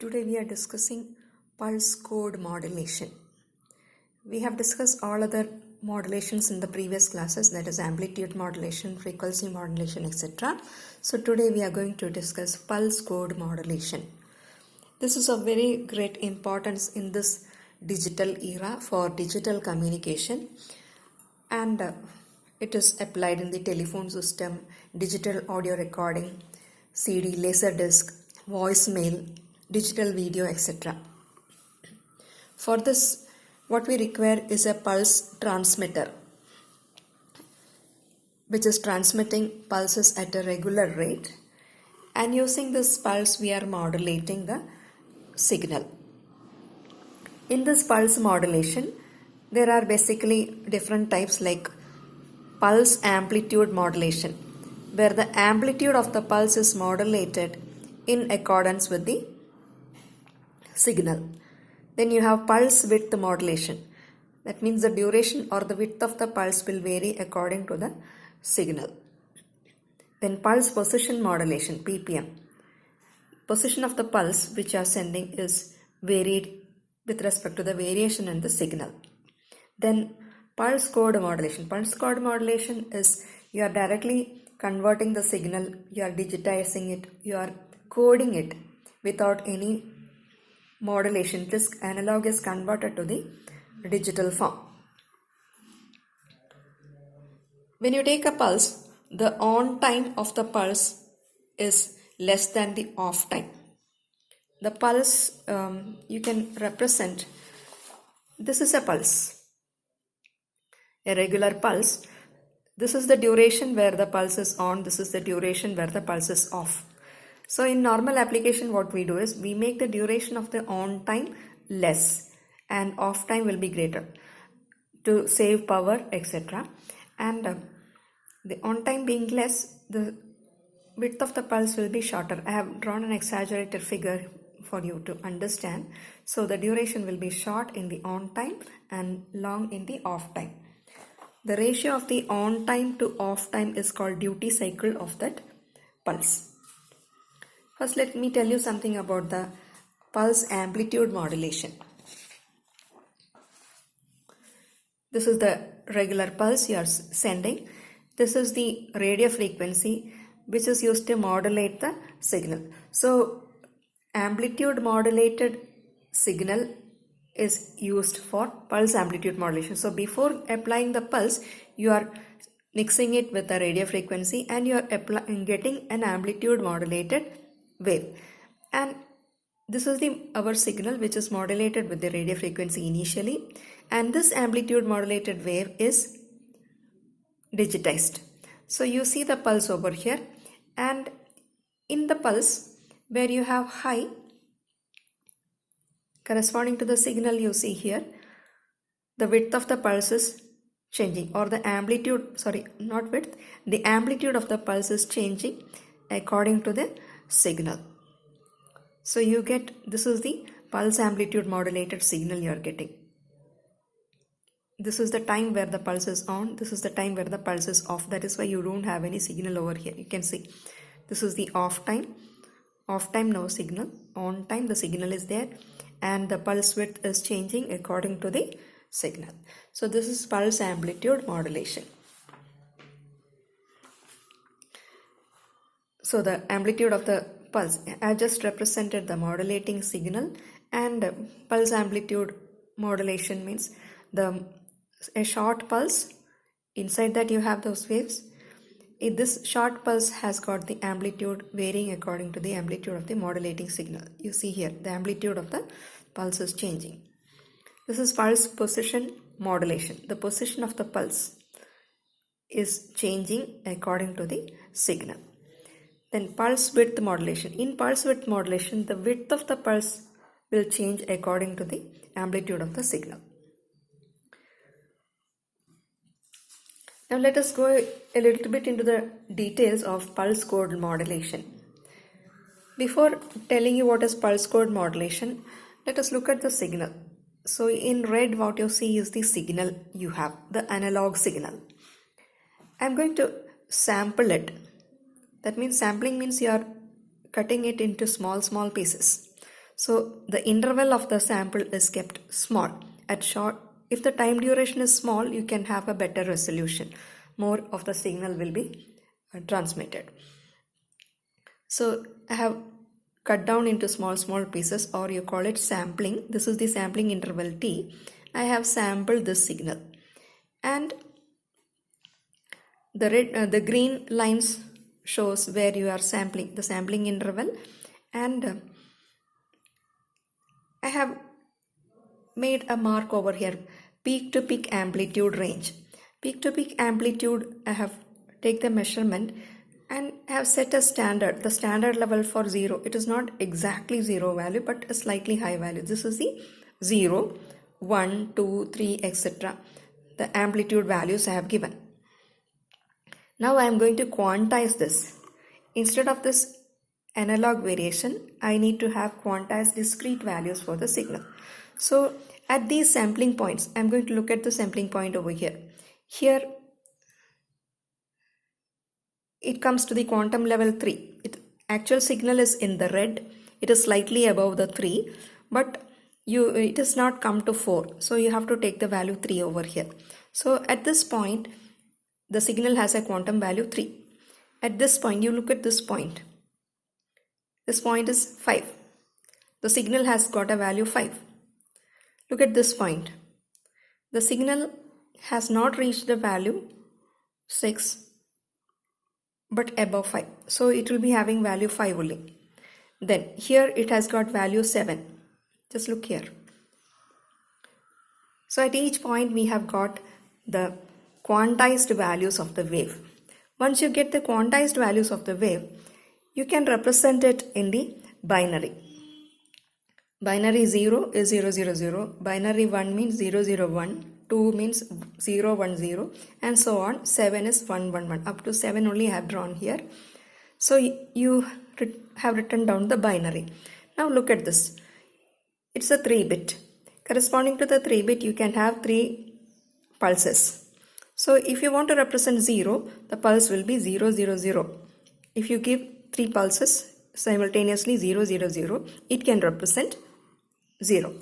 Today we are discussing pulse code modulation. We have discussed all other modulations in the previous classes, that is amplitude modulation, frequency modulation, etc. So today we are going to discuss pulse code modulation. This is of very great importance in this digital era for digital communication, and it is applied in the telephone system, digital audio recording, CD, laserdisc, voicemail, digital video, etc. For this, what we require is a pulse transmitter, which is transmitting pulses at a regular rate, and using this pulse we are modulating the signal. In this pulse modulation, there are basically different types like pulse amplitude modulation, where the amplitude of the pulse is modulated in accordance with the signal. Then you have pulse width modulation. That means the duration or the width of the pulse will vary according to the signal. Then pulse position modulation, PPM. Position of the pulse which you are sending is varied with respect to the variation in the signal. Then pulse code modulation. Pulse code modulation is you are directly converting the signal, you are digitizing it, you are coding it without any modulation. This analog is converted to the digital form. When you take a pulse, the on time of the pulse is less than the off time. The pulse you can represent, this is a pulse, a regular pulse. This is the duration where the pulse is on, this is the duration where the pulse is off. So in normal application what we do is we make the duration of the on time less and off time will be greater to save power, etc. And the on time being less, the width of the pulse will be shorter. I have drawn an exaggerated figure for you to understand. So the duration will be short in the on time and long in the off time. The ratio of the on time to off time is called duty cycle of that pulse. First, let me tell you something about the pulse amplitude modulation. This is the regular pulse you are sending. This is the radio frequency which is used to modulate the signal. So, amplitude modulated signal is used for pulse amplitude modulation. So, before applying the pulse, you are mixing it with the radio frequency and you are getting an amplitude modulated wave, and this is our signal which is modulated with the radio frequency initially, and this amplitude modulated wave is digitized. So you see the pulse over here, and in the pulse where you have high corresponding to the signal you see here, the width of the pulse is changing, or the amplitude, the amplitude of the pulse is changing according to the signal. So you get, this is the pulse amplitude modulated signal you are getting. This is the time where the pulse is on, this is the time where the pulse is off. That is why you don't have any signal over here. You can see this is the off time, no signal, on time the signal is there, and the pulse width is changing according to the signal. So this is pulse amplitude modulation. So the amplitude of the pulse, I just represented the modulating signal, and pulse amplitude modulation means a short pulse, inside that you have those waves. This short pulse has got the amplitude varying according to the amplitude of the modulating signal. You see here the amplitude of the pulse is changing. This is pulse position modulation. The position of the pulse is changing according to the signal. Then pulse width modulation. In pulse width modulation, the width of the pulse will change according to the amplitude of the signal. Now let us go a little bit into the details of pulse code modulation. Before telling you what is pulse code modulation, let us look at the signal. So in red what you see is the signal you have, the analog signal. I am going to sample it. That means sampling means you are cutting it into small pieces. So the interval of the sample is kept small. At short, if the time duration is small, you can have a better resolution. More of the signal will be transmitted. So I have cut down into small pieces, or you call it sampling. This is the sampling interval T. I have sampled this signal, and the green lines shows where you are sampling, the sampling interval, and I have made a mark over here, peak to peak amplitude range. Peak to peak amplitude, I have take the measurement and have set a standard, the standard level for 0. It is not exactly 0 value, but a slightly high value. This is the 0, 1, 2, 3, etc. The amplitude values I have given. Now I am going to quantize this. Instead of this analog variation, I need to have quantized discrete values for the signal. So at these sampling points, I am going to look at the sampling point over here. Here it comes to the quantum level 3. Actual signal is in the red. It is slightly above the 3, but it has not come to 4. So you have to take the value 3 over here. So at this point, the signal has a quantum value 3. At this point, you look at this point. This point is 5. The signal has got a value 5. Look at this point. The signal has not reached the value 6, but above 5. So it will be having value 5 only. Then here it has got value 7. Just look here. So at each point we have got the quantized values of the wave. Once you get the quantized values of the wave, you can represent it in the binary. Binary 0 is 0, 0, 0. Binary 1 means 0, 0, 1. 2 means 0, 1, 0. And so on. 7 is 1, 1, 1. Up to 7 only I have drawn here. So you have written down the binary. Now look at this. It's a 3-bit. Corresponding to the 3-bit, you can have 3 pulses. So if you want to represent 0, the pulse will be 0, 0, 0. If you give 3 pulses simultaneously 0, 0, 0, it can represent 0.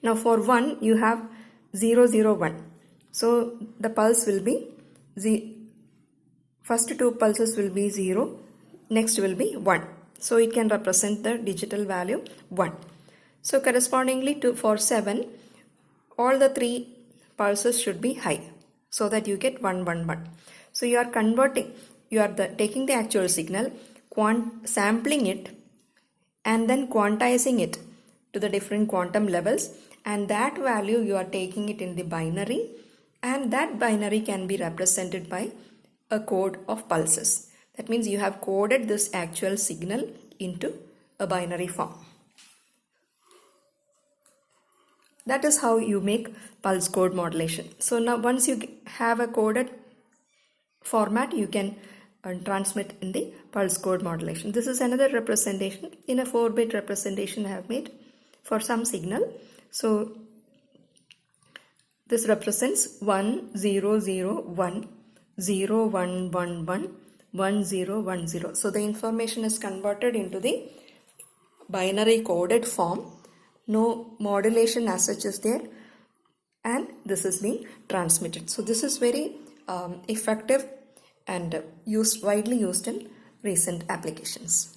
Now for 1, you have 0, 0, 1. So the pulse will be, first 2 pulses will be 0, next will be 1. So it can represent the digital value 1. So correspondingly for 7, all the 3 pulses should be high, so that you get 1, 1, 1. So you are converting, you are taking the actual signal, sampling it, and then quantizing it to the different quantum levels, and that value you are taking it in the binary, and that binary can be represented by a code of pulses. That means you have coded this actual signal into a binary form. That is how you make pulse code modulation. So now once you have a coded format, you can transmit in the pulse code modulation. This is another representation. In a 4-bit representation I have made for some signal. So this represents 1, 0, 0, 1, 0, 1, 1, 1, 1, 0, 1, 0. So the information is converted into the binary coded form. No modulation as such is there, and this is being transmitted. So this is very effective and widely used in recent applications.